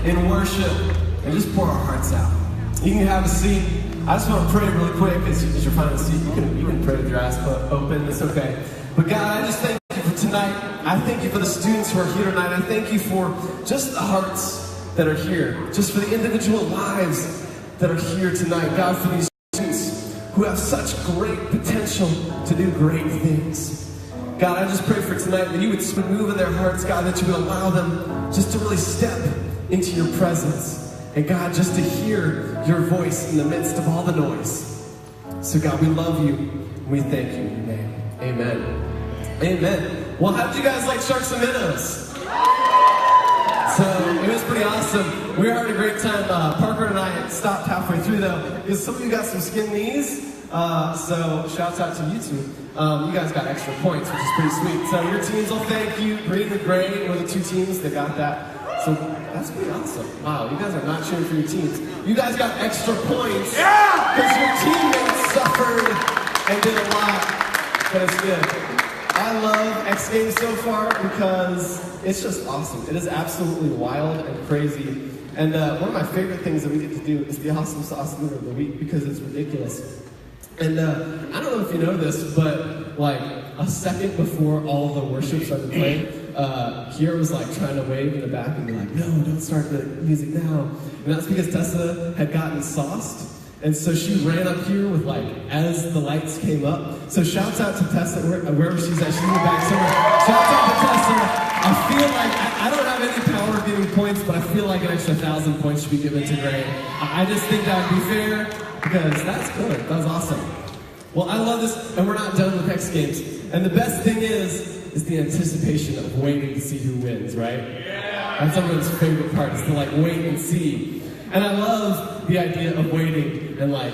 in worship and just pour our hearts out. You can have a seat. I just want to pray really quick as you're finding a seat. You can pray with your eyes open. It's okay. But God, I just thank you for tonight. I thank you for the students who are here tonight. I thank you for just the hearts that are here, just for the individual lives that are here tonight. God, for these students who have such great potential to do great things. God, I just pray for tonight that you would move in their hearts, God, that you would allow them just to really step into your presence. And God, just to hear your voice in the midst of all the noise. So God, we love you. We thank you in your name. Amen. Amen. Well, how did you guys like Sharks and Minnows? So, it was pretty awesome. We were having a great time. Parker and I stopped halfway through though, because some of you got some skin knees. So, shouts out to you two. You guys got extra points, which is pretty sweet. So, your teams will thank you. Green and Gray were the two teams that got that. So, that's pretty awesome. Wow, you guys are not cheering for your teams. You guys got extra points. Yeah! Because your teammates suffered and did a lot. But it's good. I love X Games so far because it's just awesome. It is absolutely wild and crazy. And one of my favorite things that we get to do is the Awesome Sauce Dinner of the Week because it's ridiculous. And I don't know if you know this, but like a second before all of the worship started playing, Kiera was like trying to wave in the back and be like, no, don't start the music now. And that's because Tessa had gotten sauced. And so she ran up here with like, as the lights came up. So shouts out to Tessa, wherever she's at, she's in the back somewhere. Shouts out to Tessa. I feel like, I don't have any power of giving points, but I feel like an extra 1,000 points should be given to Gray. I just think that would be fair, because that's good, that was awesome. Well, I love this, and we're not done with X Games. And the best thing is the anticipation of waiting to see who wins, right? Yeah. That's everyone's favorite part, is to like wait and see. And I love the idea of waiting and like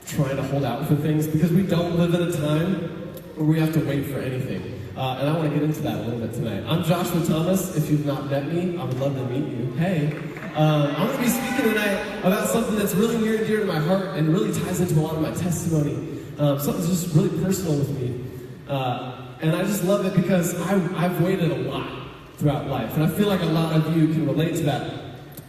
trying to hold out for things because we don't live in a time where we have to wait for anything. And I want to get into that a little bit tonight. I'm Joshua Thomas. If you've not met me, I would love to meet you. Hey. I'm going to be speaking tonight about something that's really near and dear to my heart and really ties into a lot of my testimony. Something that's just really personal with me. And I just love it because I've waited a lot throughout life. And I feel like a lot of you can relate to that.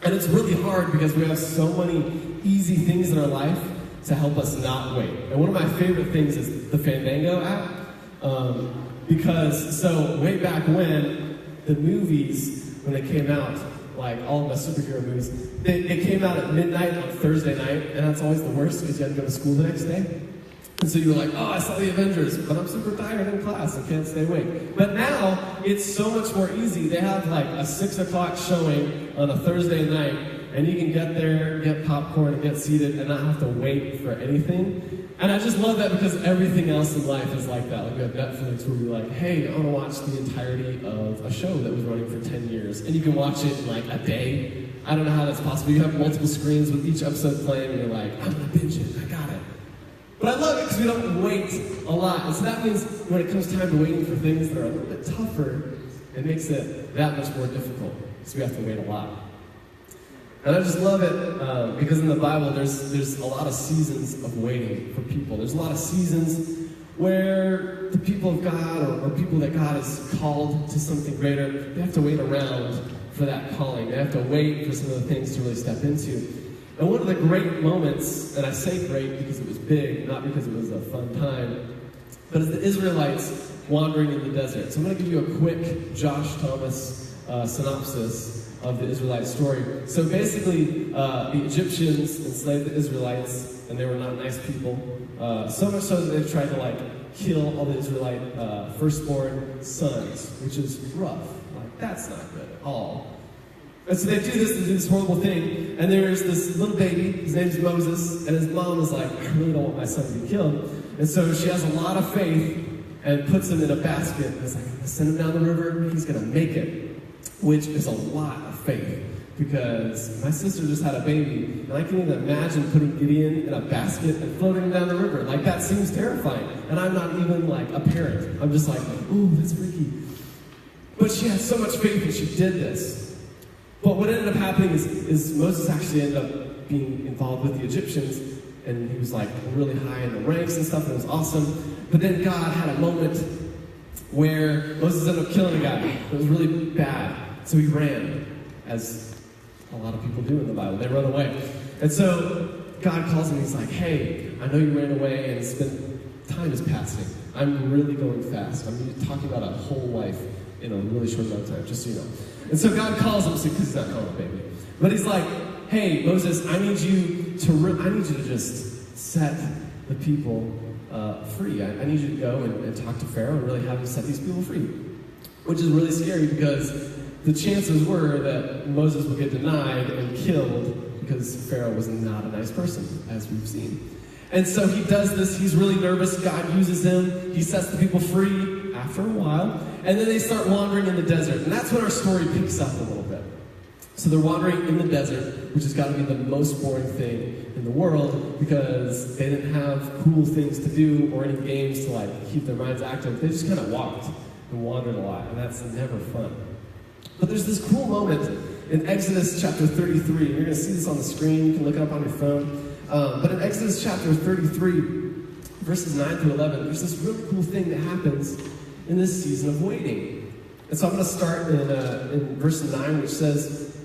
And it's really hard because we have so many easy things in our life to help us not wait. And one of my favorite things is the Fandango app. Because, so way back when, the movies, when they came out, like all of my superhero movies, they came out at midnight on Thursday night, and that's always the worst because you had to go to school the next day. And so you were like, oh, I saw the Avengers, but I'm super tired in class, I can't stay awake. But now, it's so much more easy. They have like a 6 o'clock showing on a Thursday night, and you can get there, get popcorn, and get seated, and not have to wait for anything. And I just love that because everything else in life is like that. Like we have Netflix where we're like, hey, I want to watch the entirety of a show that was running for 10 years. And you can watch it in like a day. I don't know how that's possible. You have multiple screens with each episode playing, and you're like, I'm going to binge it, I got it. But I love it because we don't wait a lot. And so that means when it comes time to waiting for things that are a little bit tougher, it makes it that much more difficult. So we have to wait a lot. And I just love it because in the Bible, there's a lot of seasons of waiting for people. There's a lot of seasons where the people of God or people that God has called to something greater, they have to wait around for that calling. They have to wait for some of the things to really step into. And one of the great moments, and I say great because it was big, not because it was a fun time, but it's the Israelites wandering in the desert. So I'm going to give you a quick Josh Thomas synopsis of the Israelite story. So basically, the Egyptians enslaved the Israelites, and they were not nice people. So much so that they tried to like kill all the Israelite firstborn sons, which is rough. Like that's not good at all. And so they do this horrible thing, and there's this little baby, his name's Moses, and his mom is like, I really don't want my son to be killed. And so she has a lot of faith and puts him in a basket, and is like, I'm gonna send him down the river, he's gonna make it, which is a lot of faith, because my sister just had a baby, and I can't even imagine putting Gideon in a basket and floating him down the river. Like, that seems terrifying, and I'm not even like a parent. I'm just like, ooh, that's freaky. But she had so much faith, and she did this. But what ended up happening is Moses actually ended up being involved with the Egyptians, and he was like really high in the ranks and stuff, and it was awesome. But then God had a moment where Moses ended up killing a guy. It was really bad. So he ran, as A lot of people do in the Bible. They run away. And so God calls him, he's like, hey, I know you ran away and time is passing. I'm really going fast. I'm talking about a whole life in a really short amount of time, just so you know. And so God calls him, because he's not calling a baby. But he's like, hey, Moses, I need you to just set the people free. I need you to go and talk to Pharaoh and really have him set these people free. Which is really scary because the chances were that Moses would get denied and killed because Pharaoh was not a nice person, as we've seen. And so he does this. He's really nervous. God uses him. He sets the people free after a while. And then they start wandering in the desert. And that's when our story picks up a little bit. So they're wandering in the desert, which has got to be the most boring thing in the world because they didn't have cool things to do or any games to keep their minds active. They just kind of walked and wandered a lot, and that's never fun. But there's this cool moment in Exodus chapter 33. You're going to see this on the screen. You can look it up on your phone. But in Exodus chapter 33, verses 9 through 11, there's this really cool thing that happens in this season of waiting. And so I'm going to start in verse 9, which says,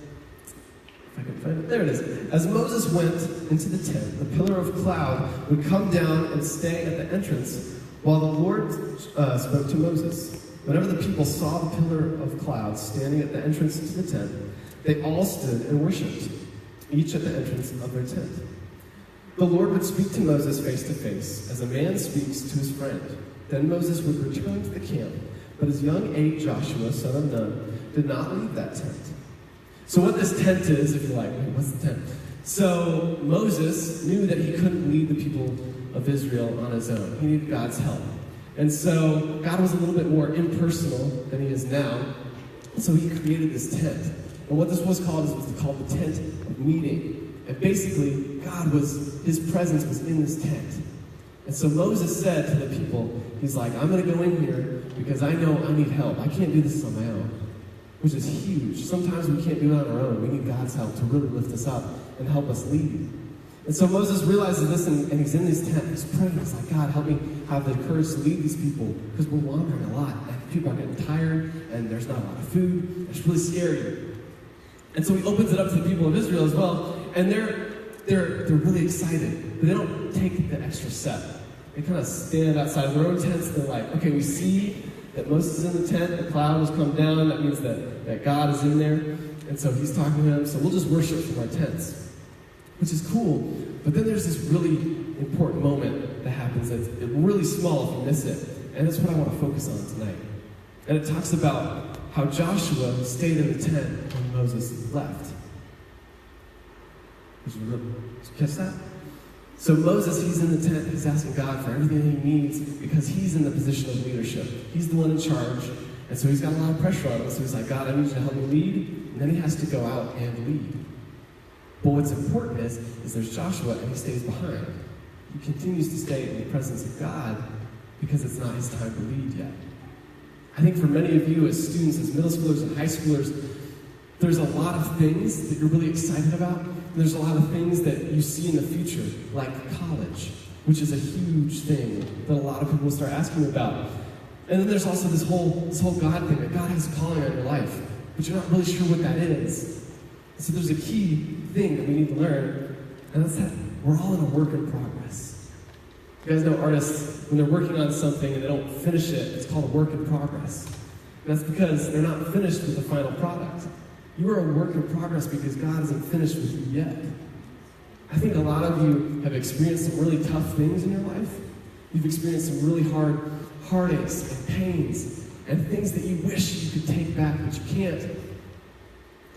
if I can find it, there it is. As Moses went into the tent, the pillar of cloud would come down and stay at the entrance while the Lord spoke to Moses. Whenever the people saw the pillar of cloud standing at the entrance to the tent, they all stood and worshipped, each at the entrance of their tent. The Lord would speak to Moses face to face, as a man speaks to his friend. Then Moses would return to the camp, but his young aide Joshua, son of Nun, did not leave that tent. So what this tent is, if you're like, wait, what's the tent? So Moses knew that he couldn't lead the people of Israel on his own. He needed God's help. And so God was a little bit more impersonal than he is now. So he created this tent. And what this was called the tent of meeting. And basically, his presence was in this tent. And so Moses said to the people, he's like, I'm going to go in here because I know I need help. I can't do this on my own, which is huge. Sometimes we can't do it on our own. We need God's help to really lift us up and help us lead. And so Moses realizes this, and he's in this tent. He's praying. He's like, God, help me have the courage to lead these people because we're wandering a lot. And people are getting tired, and there's not a lot of food. It's really scary. And so he opens it up to the people of Israel as well, and they're really excited. But they don't take the extra step. They kind of stand outside of their own tents. They're like, okay, we see that Moses is in the tent. The cloud has come down. That means that God is in there. And so he's talking to them. So we'll just worship from our tents, which is cool. But then there's this really important moment that happens that's really small if you miss it. And that's what I want to focus on tonight. And it talks about how Joshua stayed in the tent when Moses left. Did you catch that? So Moses, he's in the tent. He's asking God for everything he needs because he's in the position of leadership. He's the one in charge. And so he's got a lot of pressure on him. So he's like, God, I need you to help me lead. And then he has to go out and lead. But what's important is there's Joshua, and he stays behind. He continues to stay in the presence of God because it's not his time to lead yet. I think for many of you as students, as middle schoolers and high schoolers, there's a lot of things that you're really excited about. And there's a lot of things that you see in the future, like college, which is a huge thing that a lot of people will start asking about. And then there's also this whole God thing, that God has a calling on your life, but you're not really sure what that is. So there's a key thing that we need to learn, and that's that we're all in a work in progress. You guys know artists, when they're working on something and they don't finish it, it's called a work in progress. And that's because they're not finished with the final product. You are a work in progress because God isn't finished with you yet. I think a lot of you have experienced some really tough things in your life. You've experienced some really hard heartaches and pains and things that you wish you could take back, but you can't.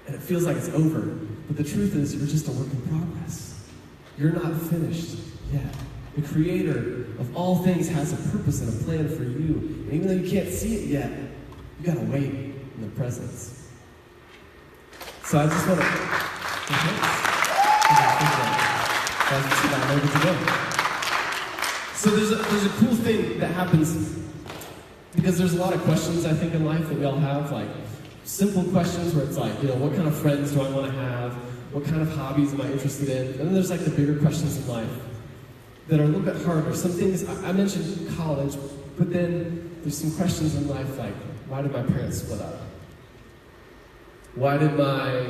And it feels like it's over. But the truth is, you're just a work in progress. You're not finished yet. The Creator of all things has a purpose and a plan for you. And even though you can't see it yet, you gotta wait in the presence. So I just want to... So there's a cool thing that happens because there's a lot of questions, I think, in life that we all have, like simple questions where it's like, what kind of friends do I want to have? What kind of hobbies am I interested in? And then there's like the bigger questions in life that are a little bit harder. Some things, I mentioned college, but then there's some questions in life like, why did my parents split up? Why did my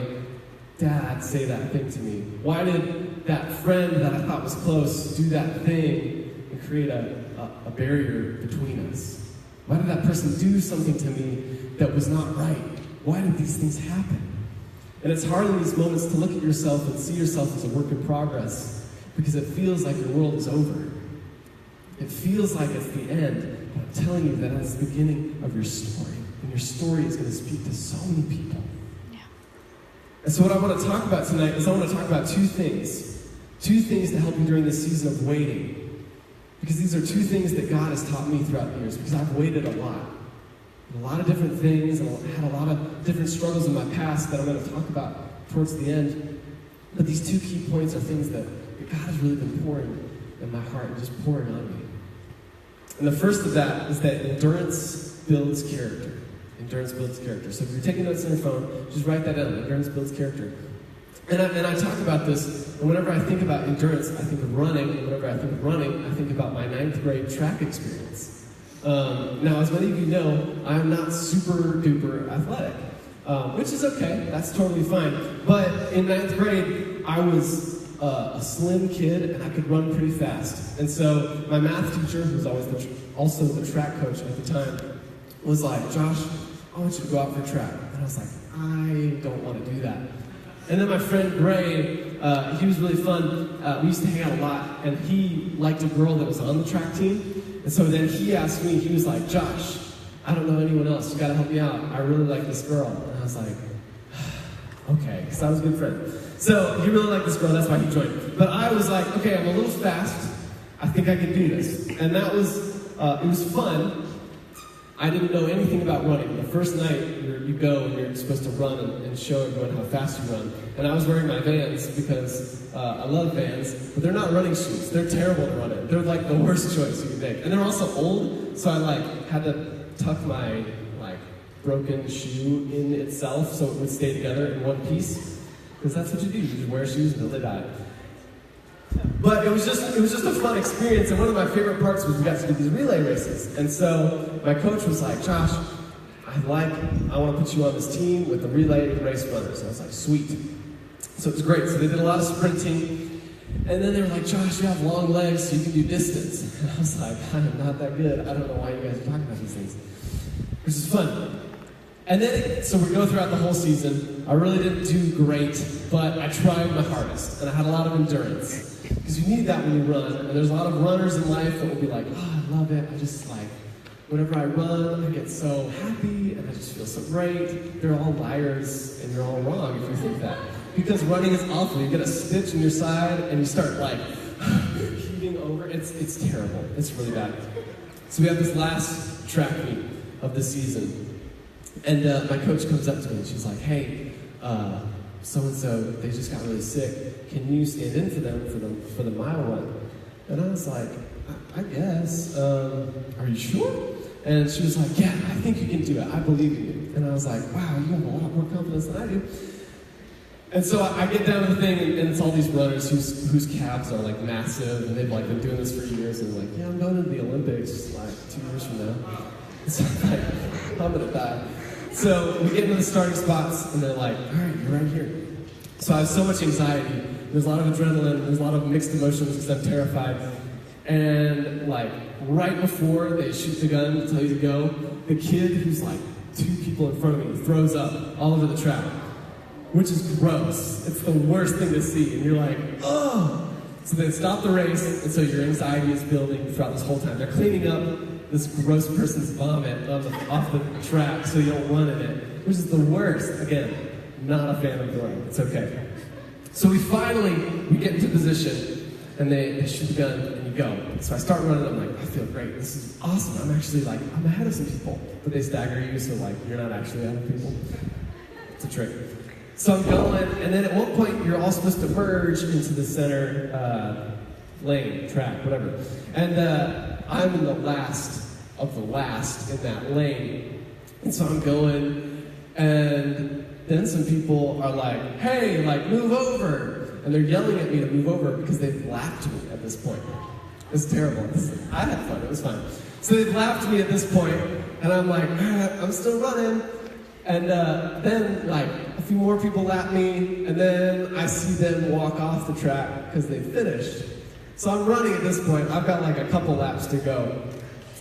dad say that thing to me? Why did that friend that I thought was close do that thing and create a barrier between us? Why did that person do something to me that was not right? Why did these things happen? And it's hard in these moments to look at yourself and see yourself as a work in progress because it feels like your world is over. It feels like it's the end, but I'm telling you that it's the beginning of your story. And your story is going to speak to so many people. Yeah. And so what I want to talk about tonight is I want to talk about two things. Two things to help you during this season of waiting. Because these are two things that God has taught me throughout the years, because I've waited a lot. A lot of different things, and I had a lot of different struggles in my past that I'm going to talk about towards the end. But these two key points are things that God has really been pouring in my heart and just pouring on me. And the first of that is that endurance builds character. Endurance builds character. So if you're taking notes on your phone, just write that down. Endurance builds character. And I talk about this, and whenever I think about endurance, I think of running. And whenever I think of running, I think about my 9th grade track experience. Now, as many of you know, I'm not super duper athletic, which is okay. That's totally fine. But in 9th grade, I was a slim kid, and I could run pretty fast. And so my math teacher, who was always also the track coach at the time, was like, Josh, I want you to go out for track. And I was like, I don't want to do that. And then my friend Gray, he was really fun. We used to hang out a lot, and he liked a girl that was on the track team. And so then he asked me, he was like, Josh, I don't know anyone else. You got to help me out. I really like this girl. And I was like, okay, because I was a good friend. So he really liked this girl, that's why he joined. But I was like, okay, I'm a little fast. I think I can do this. And that was, it was fun. I didn't know anything about running. The first night, you go and you're supposed to run and show everyone how fast you run. And I was wearing my Vans because I love Vans, but they're not running shoes. They're terrible to run in. They're like the worst choice you can make. And they're also old, so I had to tuck my broken shoe in itself so it would stay together in one piece. Because that's what you do. You just wear shoes until they die. But it was just a fun experience, and one of my favorite parts was we got to do these relay races. And so my coach was like, Josh, I want to put you on this team with the relay race runners. And I was like, sweet. So it was great. So they did a lot of sprinting. And then they were like, Josh, you have long legs, so you can do distance. And I was like, I'm not that good. I don't know why you guys are talking about these things. This is fun. And then, so we go throughout the whole season. I really didn't do great, but I tried my hardest, and I had a lot of endurance. Because you need that when you run. And there's a lot of runners in life that will be like, oh, I love it. I just whenever I run, I get so happy, and I just feel so great. They're all liars, and you're all wrong if you think that. Because running is awful. You get a stitch in your side, and you start heaving over. It's terrible. It's really bad. So we have this last track meet of the season. And my coach comes up to me and she's like, hey, so-and-so, they just got really sick. Can you stand in for them for the mile run? And I was like, I guess. Are you sure? And she was like, yeah, I think you can do it. I believe in you. And I was like, wow, you have a lot more confidence than I do. And so I get down to the thing, and it's all these runners whose calves are massive, and they've been doing this for years. And they're like, yeah, I'm going to the Olympics 2 years from now. So I'm gonna die. So we get into the starting spots, and they're like, all right, you're right here. So I have so much anxiety. There's a lot of adrenaline. There's a lot of mixed emotions because I'm terrified. And right before they shoot the gun to tell you to go, the kid who's 2 people in front of me throws up all over the track, which is gross. It's the worst thing to see. And you're like, oh. So they stop the race, and so your anxiety is building throughout this whole time. They're cleaning up this gross person's vomit off the track so you don't run in it, which is the worst. Again, not a fan of running. It's okay. So we get into position, and they shoot the gun, and you go. So I start running, I'm like, I feel great. This is awesome. I'm actually I'm ahead of some people. But they stagger you, so you're not actually ahead of people. It's a trick. So I'm going, and then at one point, you're all supposed to merge into the center lane, track, whatever. And I'm in the last of the last in that lane. And so I'm going, and then some people are like, hey, move over. And they're yelling at me to move over because they've lapped me at this point. It's terrible. I had fun, it was fun. So they've lapped me at this point, and I'm like, I'm still running. And then, like, a few more people lap me, and then I see them walk off the track because they finished. So I'm running at this point. I've got like a couple laps to go.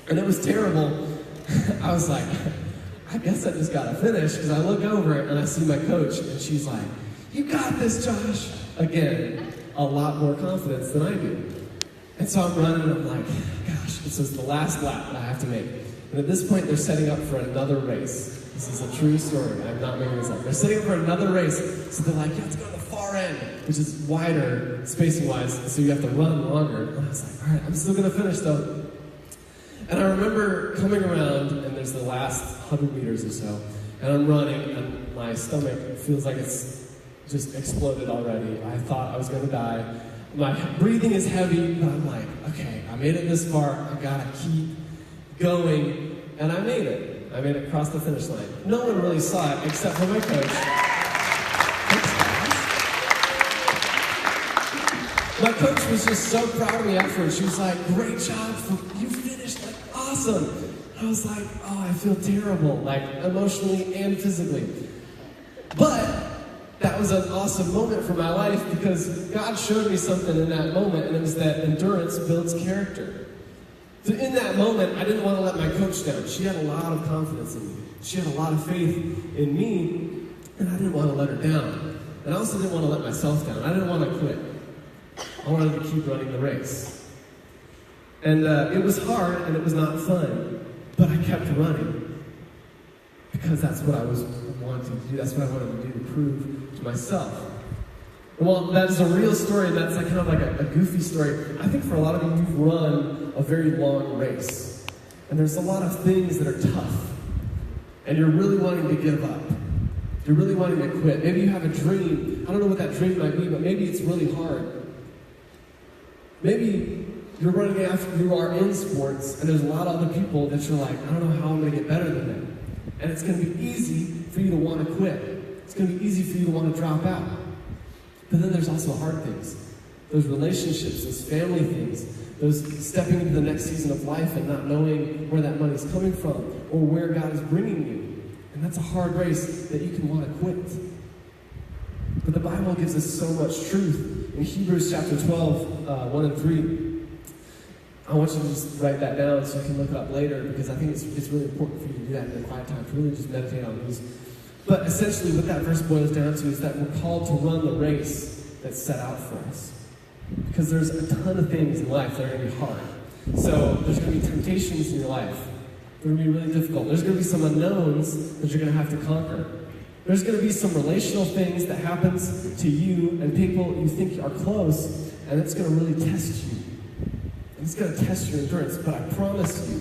And it was terrible. I was like, I guess I just gotta finish, because I look over and I see my coach, and she's like, "You got this, Josh." Again, a lot more confidence than I do. And so I'm running, and I'm like, gosh, this is the last lap that I have to make. And at this point, they're setting up for another race. This is a true story. I'm not making this up. They're setting up for another race. So they're like, you have to go to the far end, which is wider, spacing-wise, so you have to run longer. And I was like, all right, I'm still going to finish, though. And I remember coming around, and there's the last 100 meters or so, and I'm running, and my stomach feels like it's just exploded already. I thought I was going to die. My breathing is heavy, but I'm like, okay, I made it this far. I gotta keep going, and I made it. I made it across the finish line. No one really saw it except for my coach. My coach was just so proud of me afterwards. She was like, "Great job, you finished, like, awesome." I was like, oh, I feel terrible, like emotionally and physically. But that was an awesome moment for my life, because God showed me something in that moment, and it was that endurance builds character. So in that moment, I didn't want to let my coach down. She had a lot of confidence in me. She had a lot of faith in me, and I didn't want to let her down. And I also didn't want to let myself down. I didn't want to quit. I wanted to keep running the race. And it was hard, and it was not fun, but I kept running, because that's what I was wanting to do. That's what I wanted to do, to prove to myself. Well, that is a real story, and that's like kind of like a goofy story. I think for a lot of you, you've run a very long race, and there's a lot of things that are tough, and you're really wanting to give up. You're really wanting to quit. Maybe you have a dream. I don't know what that dream might be, but maybe it's really hard. Maybe you're running after, you are in sports, and there's a lot of other people that you're like, I don't know how I'm going to get better than them. And it's going to be easy for you to want to quit. It's going to be easy for you to want to drop out. But then there's also hard things. Those relationships, those family things, those stepping into the next season of life and not knowing where that money's coming from or where God is bringing you. And that's a hard race that you can want to quit. But the Bible gives us so much truth. In Hebrews chapter 12, 1 and 3, I want you to just write that down so you can look it up later, because I think it's really important for you to do that in the quiet time, to really just meditate on these. But essentially what that verse boils down to is that we're called to run the race that's set out for us. Because there's a ton of things in life that are going to be hard. So there's going to be temptations in your life. They're going to be really difficult. There's going to be some unknowns that you're going to have to conquer. There's going to be some relational things that happens to you and people you think are close, and it's going to really test you. And it's going to test your endurance. But I promise you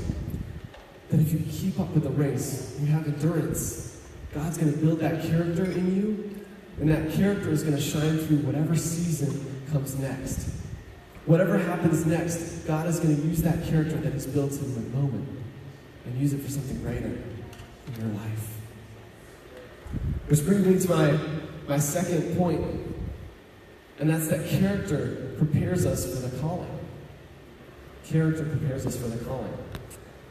that if you keep up with the race, you have endurance, God's going to build that character in you, and that character is going to shine through whatever season comes next. Whatever happens next, God is going to use that character that He's built in the moment and use it for something greater in your life. Which brings me to my second point, and that's that character prepares us for the calling. Character prepares us for the calling.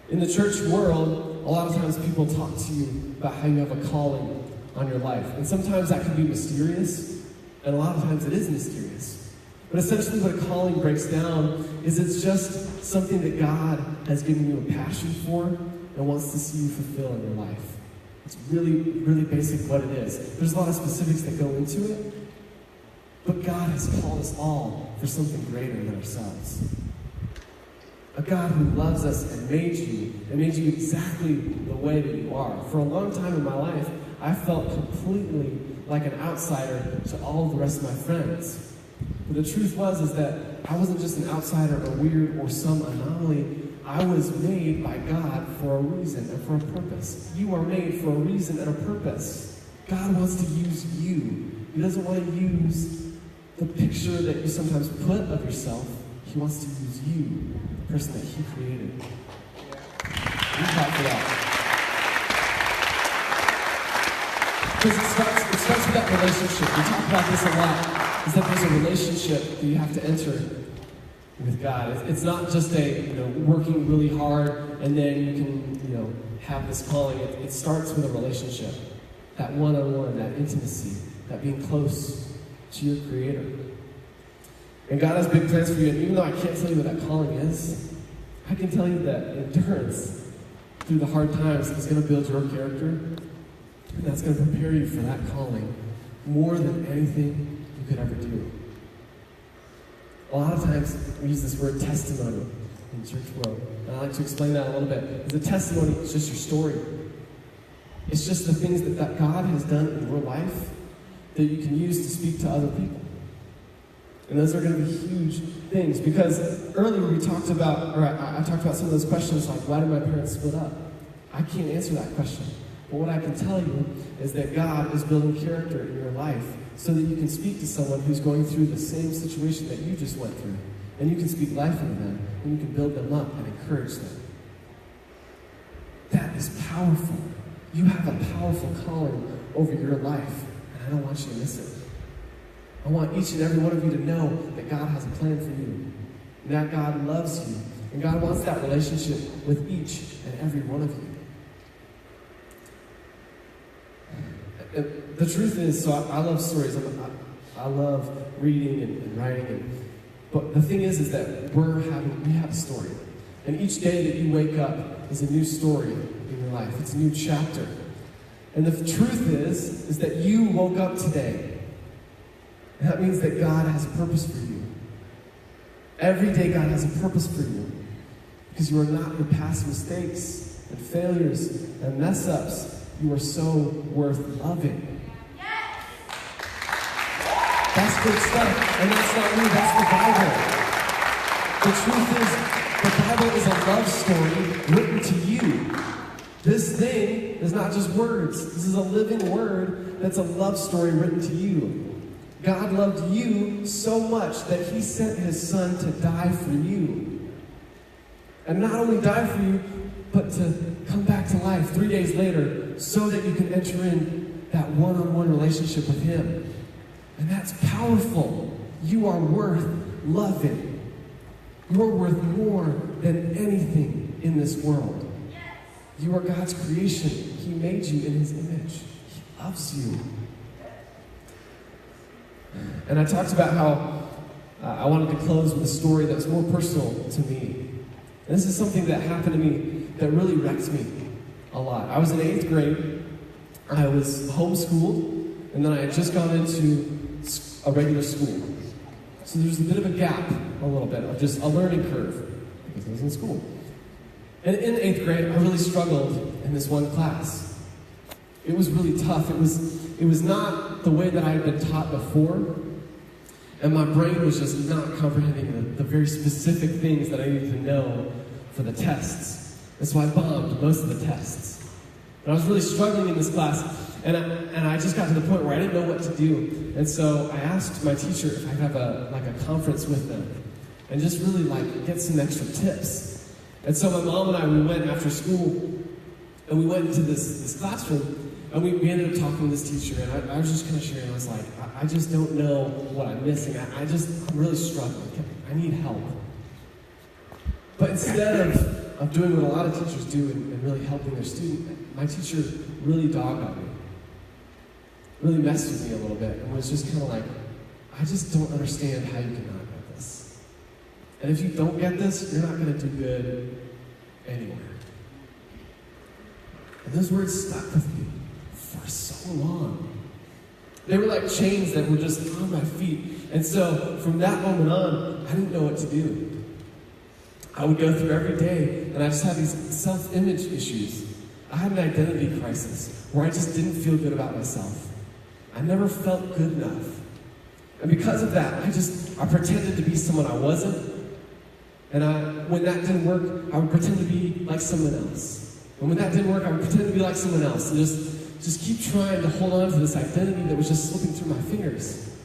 In the church world, a lot of times people talk to you about how you have a calling on your life. And sometimes that can be mysterious, and a lot of times it is mysterious. But essentially what a calling breaks down is it's just something that God has given you a passion for and wants to see you fulfill in your life. It's really, really basic what it is. There's a lot of specifics that go into it, but God has called us all for something greater than ourselves. A God who loves us and made you exactly the way that you are. For a long time in my life, I felt completely like an outsider to all of the rest of my friends. But the truth is that I wasn't just an outsider or weird or some anomaly. I was made by God for a reason and for a purpose. You are made for a reason and a purpose. God wants to use you. He doesn't want to use the picture that you sometimes put of yourself. He wants to use you, the person that He created. We talk for that. Because it starts with that relationship. We talk about this a lot, is that there's a relationship that you have to enter with God. It's not just working really hard and then you can have this calling. It starts with a relationship. that one-on-one, that intimacy, that being close to your Creator. And God has big plans for you, and even though I can't tell you what that calling is, I can tell you that endurance through the hard times is going to build your character, and that's going to prepare you for that calling more than anything you could ever do. A lot of times we use this word testimony in church world, and I like to explain that a little bit. The testimony is just your story. It's just the things that God has done in your life that you can use to speak to other people. And those are going to be huge things, because earlier we talked about, or I talked about some of those questions like, why did my parents split up? I can't answer that question. But what I can tell you is that God is building character in your life so that you can speak to someone who's going through the same situation that you just went through. And you can speak life into them, and you can build them up and encourage them. That is powerful. You have a powerful calling over your life, and I don't want you to miss it. I want each and every one of you to know that God has a plan for you, and that God loves you, and God wants that relationship with each and every one of you. And the truth is, so I love stories. I love reading and writing, but the thing is that we have a story, and each day that you wake up is a new story in your life. It's a new chapter, and the truth is that you woke up today. And that means that God has a purpose for you. Every day God has a purpose for you. Because you are not your past mistakes and failures and mess-ups. You are so worth loving. Yes! That's good stuff. And that's not me, that's the Bible. The truth is, the Bible is a love story written to you. This thing is not just words. This is a living word that's a love story written to you. God loved you so much that he sent his son to die for you. And not only die for you, but to come back to life 3 days later so that you can enter in that one-on-one relationship with him. And that's powerful. You are worth loving. You're worth more than anything in this world. You are God's creation. He made you in his image. He loves you. And I talked about how I wanted to close with a story that's more personal to me. And this is something that happened to me that really wrecked me a lot. I was in 8th grade. I was homeschooled, and then I had just gone into a regular school. So there was a bit of a gap, a little bit, of just a learning curve, because I was in school. And in 8th grade, I really struggled in this one class. It was really tough. It was not the way that I had been taught before, and my brain was just not comprehending the very specific things that I needed to know for the tests. And so I bombed most of the tests. And I was really struggling in this class, and I just got to the point where I didn't know what to do. And so I asked my teacher if I could have a conference with them and just really get some extra tips. And so my mom and I, we went after school, and we went into this classroom. And we ended up talking to this teacher, and I was just kind of sharing. I was like, I just don't know what I'm missing. I'm really struggling. I need help. But instead of doing what a lot of teachers do and really helping their student, my teacher really dogged on me, really messed with me a little bit, and was just kind of like, I just don't understand how you cannot get this. And if you don't get this, you're not going to do good anywhere. And those words stuck with me for so long. They were like chains that were just on my feet. And so from that moment on, I didn't know what to do. I would go through every day, and I just had these self-image issues. I had an identity crisis where I just didn't feel good about myself. I never felt good enough. And because of that, I pretended to be someone I wasn't. And when that didn't work, I would pretend to be like someone else. And when that didn't work, I would pretend to be like someone else. And just keep trying to hold on to this identity that was just slipping through my fingers.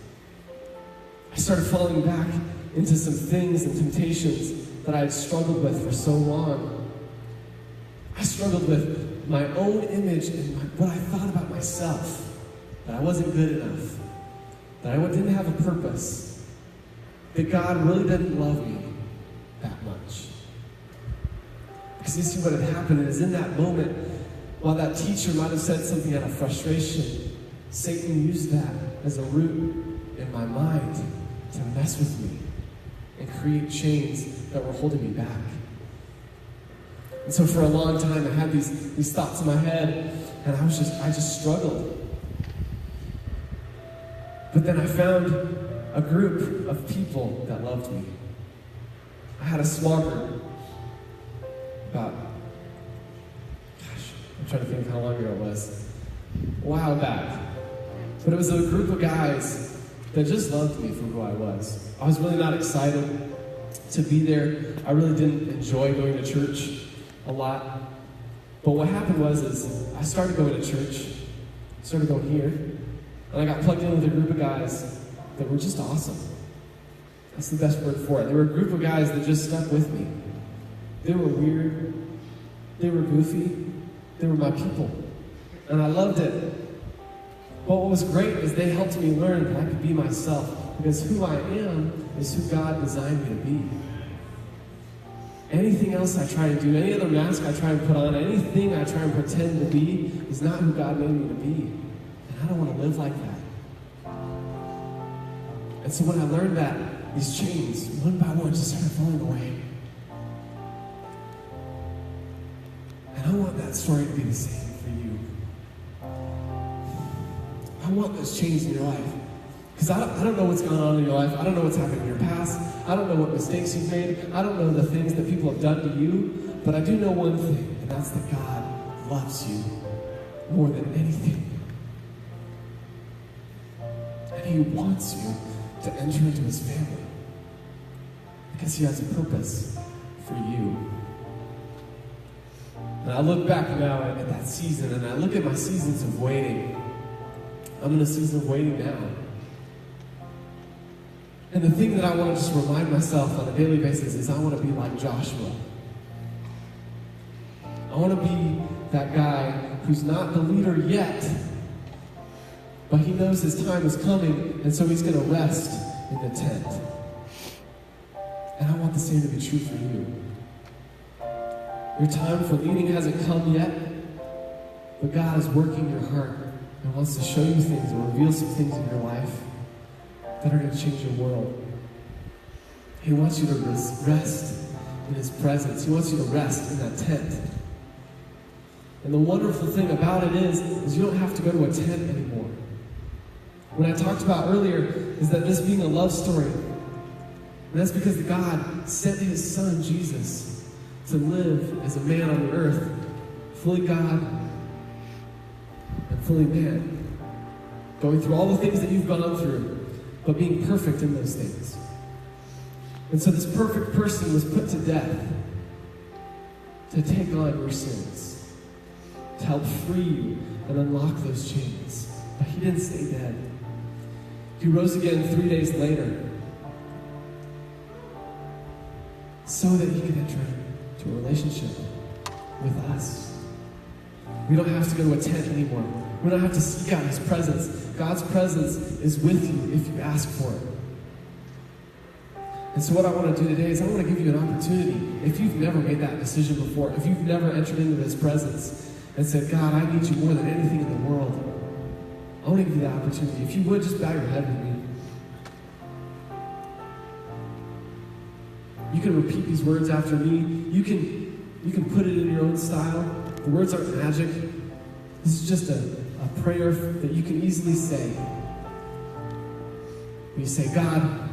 I started falling back into some things and temptations that I had struggled with for so long. I struggled with my own image and what I thought about myself, that I wasn't good enough, that I didn't have a purpose, that God really didn't love me that much. Because you see what had happened is in that moment, While that teacher might have said something out of frustration, Satan used that as a root in my mind to mess with me and create chains that were holding me back. And so for a long time, I had these thoughts in my head, and I just struggled. But then I found a group of people that loved me. I had a small group about, I'm trying to think how long ago it was. A while back. But it was a group of guys that just loved me for who I was. I was really not excited to be there. I really didn't enjoy going to church a lot. But what happened was I started going to church, started going here, and I got plugged in with a group of guys that were just awesome. That's the best word for it. They were a group of guys that just stuck with me. They were weird. They were goofy. They were my people. And I loved it. But what was great is they helped me learn that I could be myself, because who I am is who God designed me to be. Anything else I try to do, any other mask I try and put on, anything I try and pretend to be is not who God made me to be. And I don't want to live like that. And so when I learned that, these chains, one by one, just started falling away. And I want that story to be the same for you. I want those chains in your life. Because I don't know what's going on in your life. I don't know what's happened in your past. I don't know what mistakes you've made. I don't know the things that people have done to you. But I do know one thing, and that's that God loves you more than anything. And He wants you to enter into His family. Because He has a purpose for you. And I look back now at that season, and I look at my seasons of waiting. I'm in a season of waiting now. And the thing that I want to just remind myself on a daily basis is I want to be like Joshua. I want to be that guy who's not the leader yet, but he knows his time is coming, and so he's going to rest in the tent. And I want the same to be true for you. Your time for leading hasn't come yet, but God is working your heart and wants to show you things and reveal some things in your life that are going to change your world. He wants you to rest in His presence. He wants you to rest in that tent. And the wonderful thing about it is you don't have to go to a tent anymore. What I talked about earlier is that this being a love story, and that's because God sent His Son, Jesus, to live as a man on the earth, fully God and fully man, going through all the things that you've gone through, but being perfect in those things. And so this perfect person was put to death to take on your sins, to help free you and unlock those chains. But He didn't stay dead. He rose again 3 days later so that He could enter into a relationship with us. We don't have to go to a tent anymore. We don't have to seek out His presence. God's presence is with you if you ask for it. And so what I want to do today is I want to give you an opportunity. If you've never made that decision before, if you've never entered into His presence and said, God, I need you more than anything in the world, I want to give you that opportunity. If you would, just bow your head with me. You can repeat these words after me. You can put it in your own style. The words aren't magic. This is just a prayer that you can easily say. You say, God,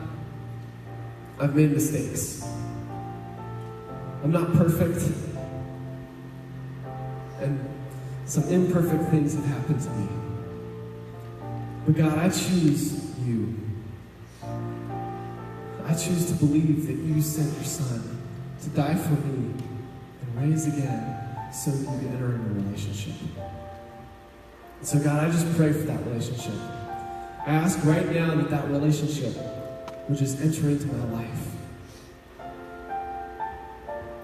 I've made mistakes. I'm not perfect. And some imperfect things have happened to me. But God, I choose you. I choose to believe that you sent your Son to die for me and raise again so that you can enter into a relationship. And so God, I just pray for that relationship. I ask right now that that relationship would just enter into my life.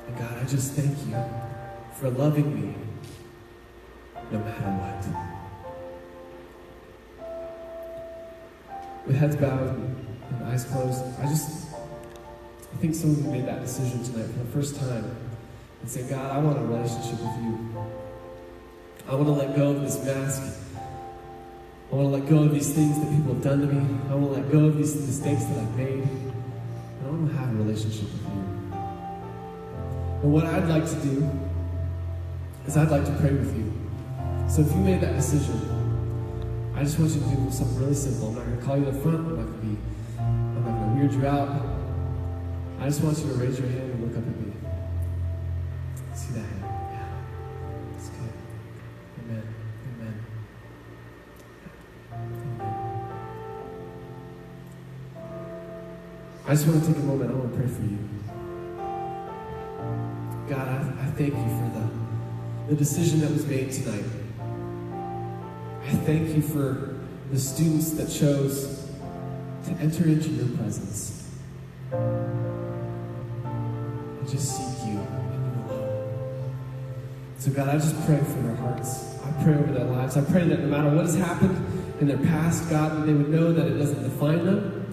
And God, I just thank you for loving me no matter what. With heads bowed and eyes closed, I think some of you made that decision tonight for the first time and say, God, I want a relationship with you. I want to let go of this mask. I want to let go of these things that people have done to me. I want to let go of these mistakes that I've made. And I want to have a relationship with you. And what I'd like to do is I'd like to pray with you. So if you made that decision, I just want you to do something really simple. I'm not going to call you up front. I'm not going to weird you out. I just want you to raise your hand and look up at me. See that hand? Yeah. That's good. Amen. Amen. Amen. I just want to take a moment. I want to pray for you. God, I thank you for the decision that was made tonight. I thank you for the students that chose to enter into your presence and just seek you and you alone. So God, I just pray for their hearts. I pray over their lives. I pray that no matter what has happened in their past, God, that they would know that it doesn't define them.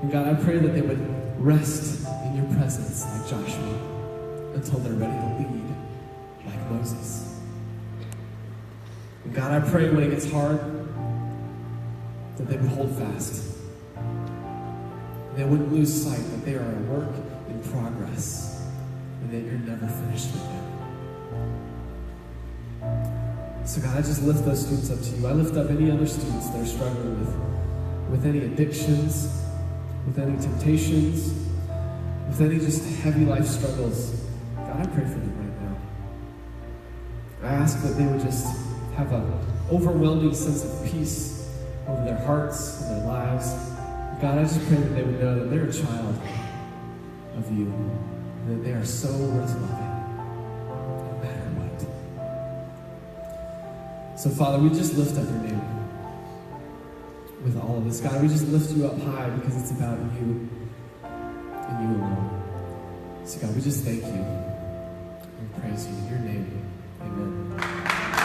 And God, I pray that they would rest in your presence like Joshua until they're ready to lead like Moses. And God, I pray when it gets hard that they would hold fast. They wouldn't lose sight that they are a work in progress and that you're never finished with them. So God, I just lift those students up to you. I lift up any other students that are struggling with any addictions, with any temptations, with any just heavy life struggles. God, I pray for them right now. I ask that they would just have an overwhelming sense of peace over their hearts and their lives. God, I just pray that they would know that they're a child of you, and that they are so worth loving, no matter what. So, Father, we just lift up your name with all of this. God, we just lift you up high because it's about you and you alone. So, God, we just thank you and praise you in your name. Amen.